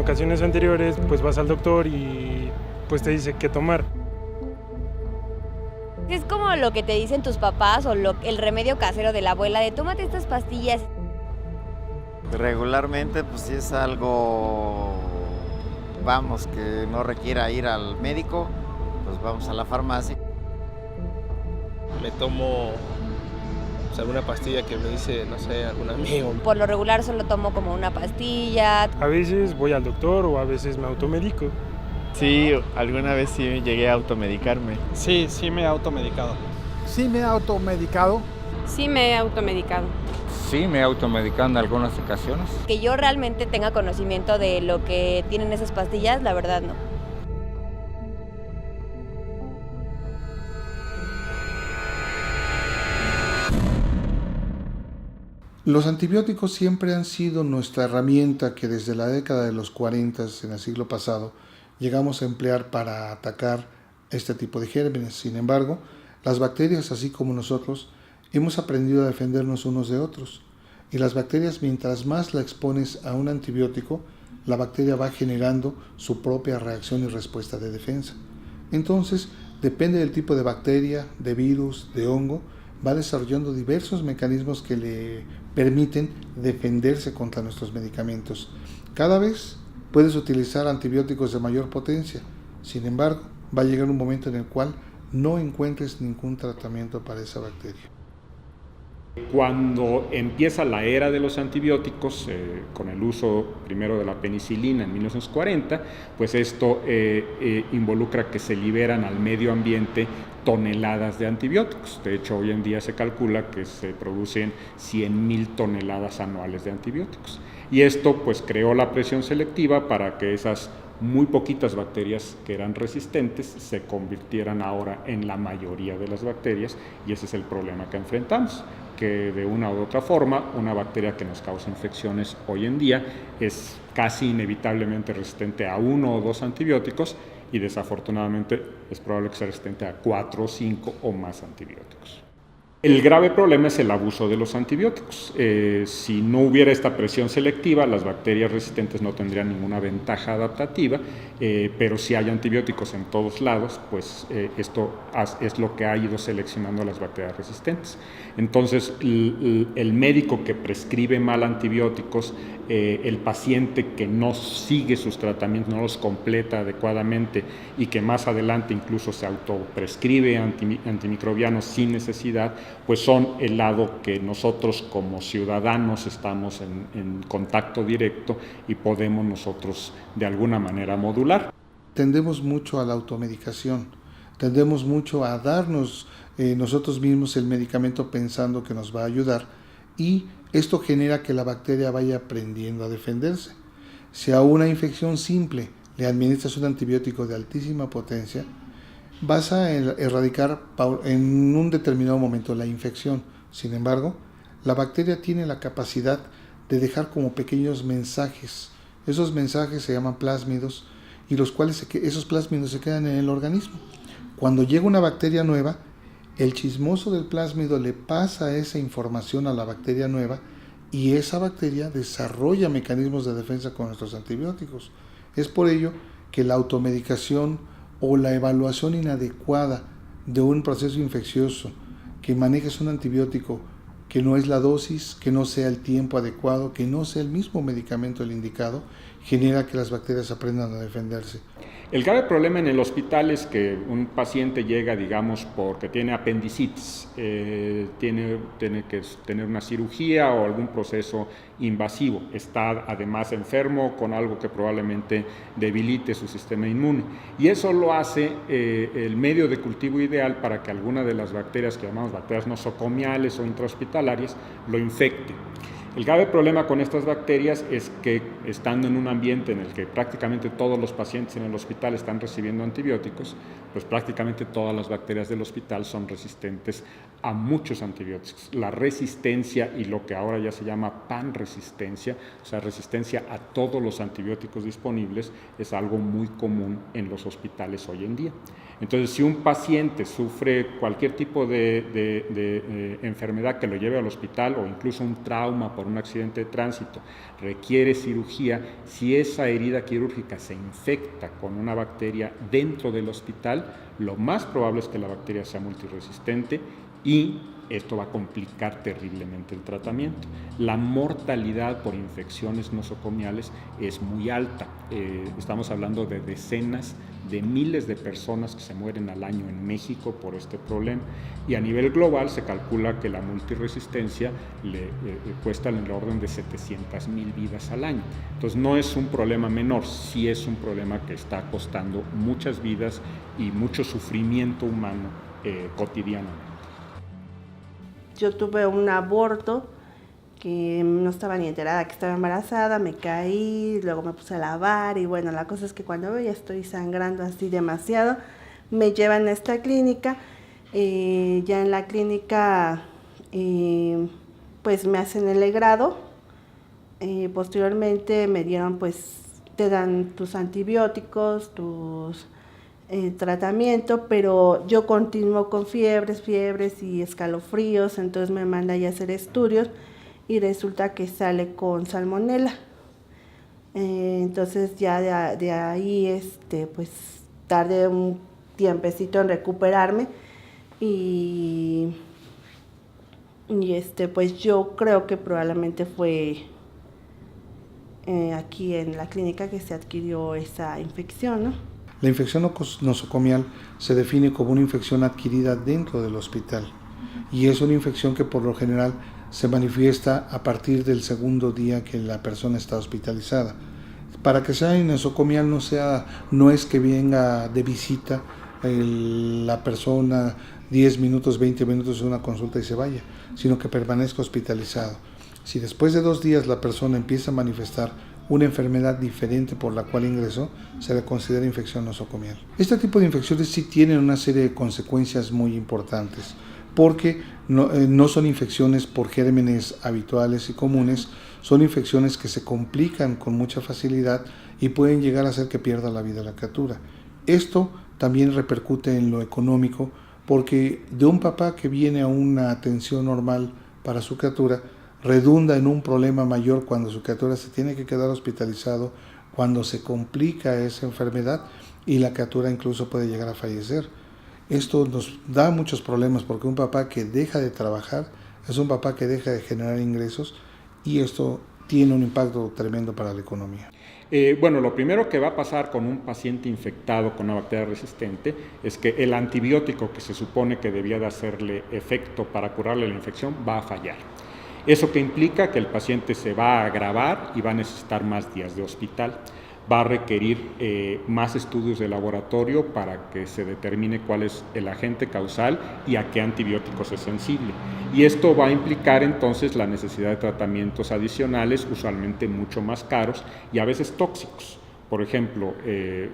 ocasiones anteriores pues vas al doctor y pues te dice qué tomar. Es como lo que te dicen tus papás o el remedio casero de la abuela de tómate estas pastillas. Regularmente pues si es algo, vamos, que no requiera ir al médico, pues vamos a la farmacia. Me tomo pues, alguna pastilla que me dice, no sé, algún amigo. Por lo regular solo tomo como una pastilla. A veces voy al doctor o a veces me automedico. Sí, alguna vez sí llegué a automedicarme. Sí me he automedicado. Sí me he automedicado. Sí me he automedicado. Sí, me he automedicado en algunas ocasiones. Que yo realmente tenga conocimiento de lo que tienen esas pastillas, la verdad no. Los antibióticos siempre han sido nuestra herramienta que desde la década de los 40 en el siglo pasado llegamos a emplear para atacar este tipo de gérmenes. Sin embargo, las bacterias, así como nosotros, hemos aprendido a defendernos unos de otros. Y las bacterias, mientras más la expones a un antibiótico, la bacteria va generando su propia reacción y respuesta de defensa. Entonces, depende del tipo de bacteria, de virus, de hongo, va desarrollando diversos mecanismos que le permiten defenderse contra nuestros medicamentos. Cada vez puedes utilizar antibióticos de mayor potencia. Sin embargo, va a llegar un momento en el cual no encuentres ningún tratamiento para esa bacteria. Cuando empieza la era de los antibióticos, con el uso primero de la penicilina en 1940, pues esto involucra que se liberan al medio ambiente toneladas de antibióticos. De hecho, hoy en día se calcula que se producen 100,000 toneladas anuales de antibióticos. Y esto pues creó la presión selectiva para que esas muy poquitas bacterias que eran resistentes se convirtieran ahora en la mayoría de las bacterias, y ese es el problema que enfrentamos, que de una u otra forma una bacteria que nos causa infecciones hoy en día es casi inevitablemente resistente a 1 o 2 antibióticos, y desafortunadamente es probable que sea resistente a 4, 5 o más antibióticos. El grave problema es el abuso de los antibióticos. Si no hubiera esta presión selectiva, las bacterias resistentes no tendrían ninguna ventaja adaptativa, pero si hay antibióticos en todos lados, pues esto es lo que ha ido seleccionando a las bacterias resistentes. Entonces, el médico que prescribe mal antibióticos, el paciente que no sigue sus tratamientos, no los completa adecuadamente y que más adelante incluso se autoprescribe antimicrobianos sin necesidad, pues son el lado que nosotros como ciudadanos estamos en contacto directo y podemos nosotros de alguna manera modular. Tendemos mucho a la automedicación, tendemos mucho a darnos nosotros mismos el medicamento pensando que nos va a ayudar, y esto genera que la bacteria vaya aprendiendo a defenderse. Si a una infección simple le administras un antibiótico de altísima potencia, vas a erradicar en un determinado momento la infección. Sin embargo, la bacteria tiene la capacidad de dejar como pequeños mensajes. Esos mensajes se llaman plásmidos, y esos plásmidos se quedan en el organismo. Cuando llega una bacteria nueva, el chismoso del plásmido le pasa esa información a la bacteria nueva, y esa bacteria desarrolla mecanismos de defensa con nuestros antibióticos. Es por ello que la automedicación o la evaluación inadecuada de un proceso infeccioso, que manejes un antibiótico que no es la dosis, que no sea el tiempo adecuado, que no sea el mismo medicamento el indicado, genera que las bacterias aprendan a defenderse. El grave problema en el hospital es que un paciente llega, digamos, porque tiene apendicitis, tiene que tener una cirugía o algún proceso invasivo, está además enfermo con algo que probablemente debilite su sistema inmune, y eso lo hace el medio de cultivo ideal para que alguna de las bacterias que llamamos bacterias nosocomiales o intrahospitalarias lo infecte. El grave problema con estas bacterias es que, estando en un ambiente en el que prácticamente todos los pacientes en el hospital están recibiendo antibióticos, pues prácticamente todas las bacterias del hospital son resistentes a muchos antibióticos. La resistencia, y lo que ahora ya se llama panresistencia, o sea, resistencia a todos los antibióticos disponibles, es algo muy común en los hospitales hoy en día. Entonces, si un paciente sufre cualquier tipo de enfermedad que lo lleve al hospital, o incluso un trauma por un accidente de tránsito requiere cirugía, si esa herida quirúrgica se infecta con una bacteria dentro del hospital, lo más probable es que la bacteria sea multiresistente y esto va a complicar terriblemente el tratamiento. La mortalidad por infecciones nosocomiales es muy alta. Estamos hablando de decenas de miles de personas que se mueren al año en México por este problema. Y a nivel global se calcula que la multiresistencia le cuesta en el orden de 700,000 vidas al año. Entonces no es un problema menor, sí es un problema que está costando muchas vidas y mucho sufrimiento humano cotidianamente. Yo tuve un aborto que no estaba ni enterada que estaba embarazada, me caí, luego me puse a lavar y bueno, la cosa es que cuando ya estoy sangrando así demasiado, me llevan a esta clínica, ya en la clínica pues me hacen el legrado, posteriormente me dieron te dan tus antibióticos, tus tratamiento, pero yo continúo con fiebres y escalofríos, entonces me manda ya a hacer estudios y resulta que sale con salmonela. Entonces ya de ahí tardé un tiempecito en recuperarme y pues yo creo que probablemente fue aquí en la clínica que se adquirió esa infección, ¿no? La infección nosocomial se define como una infección adquirida dentro del hospital y es una infección que por lo general se manifiesta a partir del segundo día que la persona está hospitalizada. Para que sea nosocomial no es que venga de visita la persona 10 minutos, 20 minutos de una consulta y se vaya, sino que permanezca hospitalizado. Si después de 2 días la persona empieza a manifestar una enfermedad diferente por la cual ingresó, se le considera infección nosocomial. Este tipo de infecciones sí tienen una serie de consecuencias muy importantes, porque no son infecciones por gérmenes habituales y comunes, son infecciones que se complican con mucha facilidad y pueden llegar a hacer que pierda la vida la criatura. Esto también repercute en lo económico, porque de un papá que viene a una atención normal para su criatura, redunda en un problema mayor cuando su criatura se tiene que quedar hospitalizado, cuando se complica esa enfermedad y la criatura incluso puede llegar a fallecer. Esto nos da muchos problemas porque un papá que deja de trabajar es un papá que deja de generar ingresos y esto tiene un impacto tremendo para la economía. Bueno, lo primero que va a pasar con un paciente infectado con una bacteria resistente es que el antibiótico que se supone que debía de hacerle efecto para curarle la infección va a fallar. Eso que implica que el paciente se va a agravar y va a necesitar más días de hospital. Va a requerir más estudios de laboratorio para que se determine cuál es el agente causal y a qué antibióticos es sensible. Y esto va a implicar entonces la necesidad de tratamientos adicionales, usualmente mucho más caros y a veces tóxicos. Por ejemplo,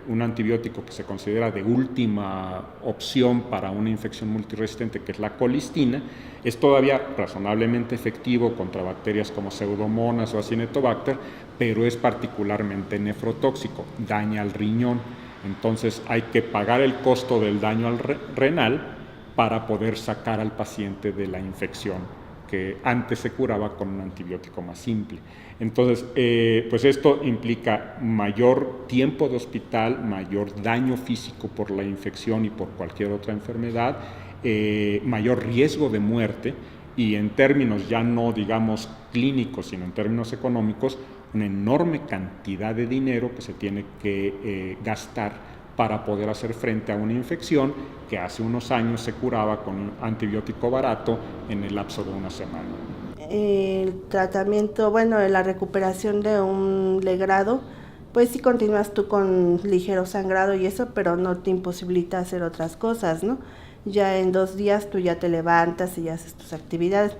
un antibiótico que se considera de última opción para una infección multiresistente, que es la colistina, es todavía razonablemente efectivo contra bacterias como Pseudomonas o Acinetobacter, pero es particularmente nefrotóxico, daña al riñón. Entonces hay que pagar el costo del daño al renal para poder sacar al paciente de la infección que antes se curaba con un antibiótico más simple. Entonces, pues esto implica mayor tiempo de hospital, mayor daño físico por la infección y por cualquier otra enfermedad, mayor riesgo de muerte y en términos ya no digamos clínicos, sino en términos económicos, una enorme cantidad de dinero que se tiene que gastar para poder hacer frente a una infección que hace unos años se curaba con un antibiótico barato en el lapso de una semana. El tratamiento, la recuperación de un legrado, pues sí continúas tú con ligero sangrado y eso, pero no te imposibilita hacer otras cosas, ¿no? Ya en 2 días tú ya te levantas y ya haces tus actividades,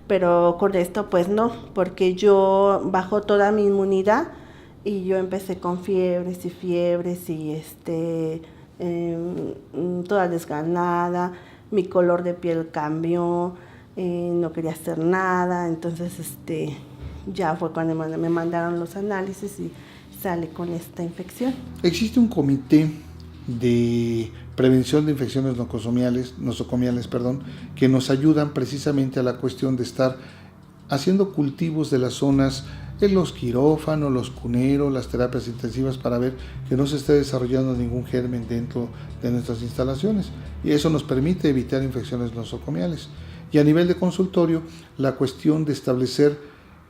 pero con esto pues no, porque yo bajó toda mi inmunidad y yo empecé con fiebres y toda desganada, mi color de piel cambió, no quería hacer nada, entonces ya fue cuando me mandaron los análisis y sale con esta infección. Existe un comité de prevención de infecciones nosocomiales, que nos ayudan precisamente a la cuestión de estar haciendo cultivos de las zonas, en los quirófanos, los cuneros, las terapias intensivas, para ver que no se esté desarrollando ningún germen dentro de nuestras instalaciones, y eso nos permite evitar infecciones nosocomiales. Y a nivel de consultorio, la cuestión de establecer,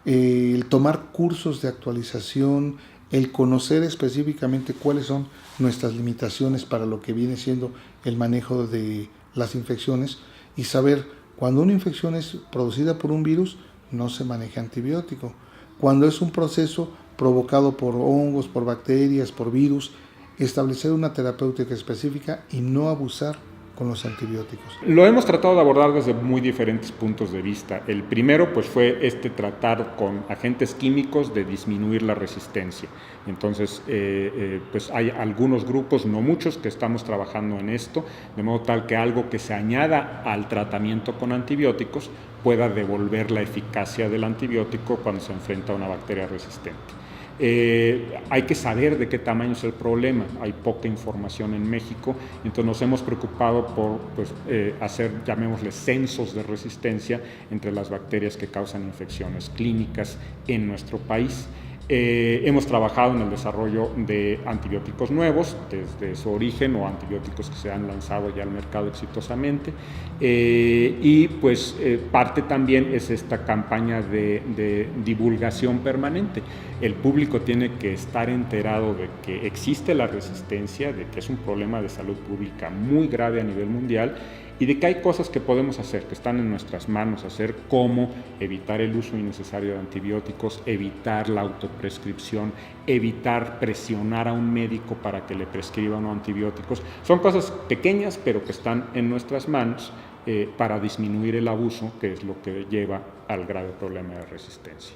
el tomar cursos de actualización, el conocer específicamente cuáles son nuestras limitaciones para lo que viene siendo el manejo de las infecciones, y saber cuando una infección es producida por un virus, no se maneja antibiótico. Cuando es un proceso provocado por hongos, por bacterias, por virus, establecer una terapéutica específica y no abusar con los antibióticos. Lo hemos tratado de abordar desde muy diferentes puntos de vista. El primero pues fue tratar con agentes químicos de disminuir la resistencia. Entonces pues hay algunos grupos, no muchos, que estamos trabajando en esto, de modo tal que algo que se añada al tratamiento con antibióticos pueda devolver la eficacia del antibiótico cuando se enfrenta a una bacteria resistente. Hay que saber de qué tamaño es el problema, hay poca información en México, entonces nos hemos preocupado por hacer, llamémosle, censos de resistencia entre las bacterias que causan infecciones clínicas en nuestro país. Hemos trabajado en el desarrollo de antibióticos nuevos desde su origen, o antibióticos que se han lanzado ya al mercado exitosamente, y pues parte también es esta campaña de divulgación permanente. El público tiene que estar enterado de que existe la resistencia, de que es un problema de salud pública muy grave a nivel mundial, y de que hay cosas que podemos hacer, que están en nuestras manos hacer, como evitar el uso innecesario de antibióticos, evitar la autoprescripción, evitar presionar a un médico para que le prescriba unos antibióticos. Son cosas pequeñas, pero que están en nuestras manos para disminuir el abuso, que es lo que lleva al grave problema de resistencia.